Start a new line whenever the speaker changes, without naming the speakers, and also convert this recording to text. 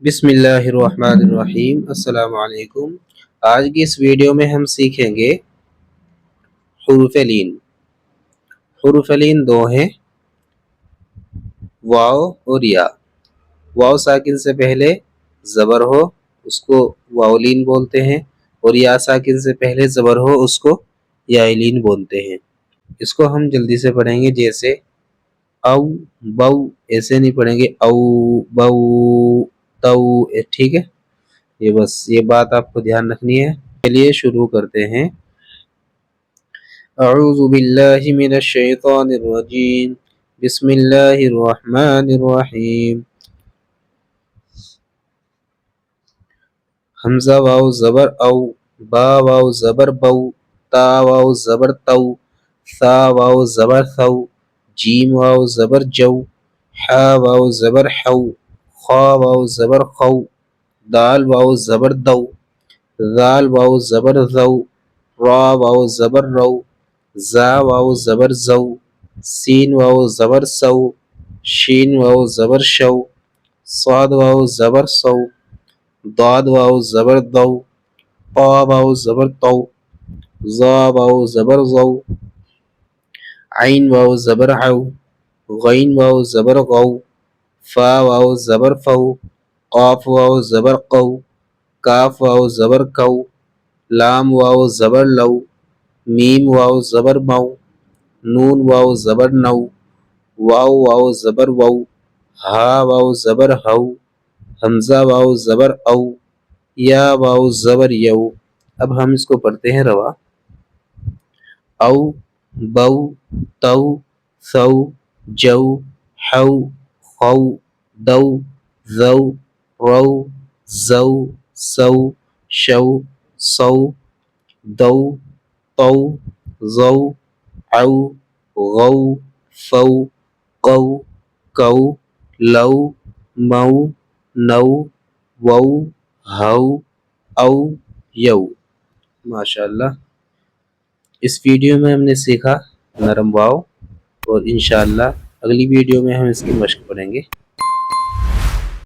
بسم اللہ الرحمن الرحیم۔ السلام علیکم۔ آج کی اس ویڈیو میں ہم سیکھیں گے حروف لین۔ حروف لین دو ہیں، واو اور یا۔ واو ساکن سے پہلے زبر ہو اس کو واو لین بولتے ہیں، اور یا ساکن سے پہلے زبر ہو اس کو یا لین بولتے ہیں۔ اس کو ہم جلدی سے پڑھیں گے، جیسے او بو، ایسے نہیں پڑھیں گے او بو تو، ٹھیک ہے؟ یہ بات آپ کو دھیان رکھنی ہے۔ چلیے شروع کرتے ہیں۔ اعوذ باللہ من الشیطان الرجیم، بسم اللہ الرحمن الرحیم۔ حمزہ واو زبر او، با واو زبر بو، تا واو زبر تو، ثا واو زبر ثو، جیم واو زبر جو، حا واو زبر حو، خا واو زبر خو، دال واو زبر دو، ذال واو زبر ذو، را واو زبر رو، زا واو زبر زو، سین واو زبر سو، شین واو زبر شو، صاد واو زبر سو، ضاد واو زبر دو، طا واو زبر تو، ظا واو زبر زو، عین واو زبر عو، غین واو زبر غو، فا واو زبر فو، قاف واو زبر قو، کاف واو زبر کو، لام واو زبر لو، میم واو زبر مو، نون واو زبر نو، واو واو زبر وو، ہا واو زبر ہو، حمزہ واو زبر او، یا واو زبر یو۔ اب ہم اس کو پڑھتے ہیں روا۔ او بو تو ثو جو حو خو دو ذو رو زو سو شو صو دو طو ظو عو غو فو قو کو لو مو نو وو ہو او یو۔ ماشاءاللہ۔ اس ویڈیو میں ہم نے سیکھا نرم واو، اور انشاءاللہ اگلی ویڈیو میں ہم اس کی مشق پڑھیں گے۔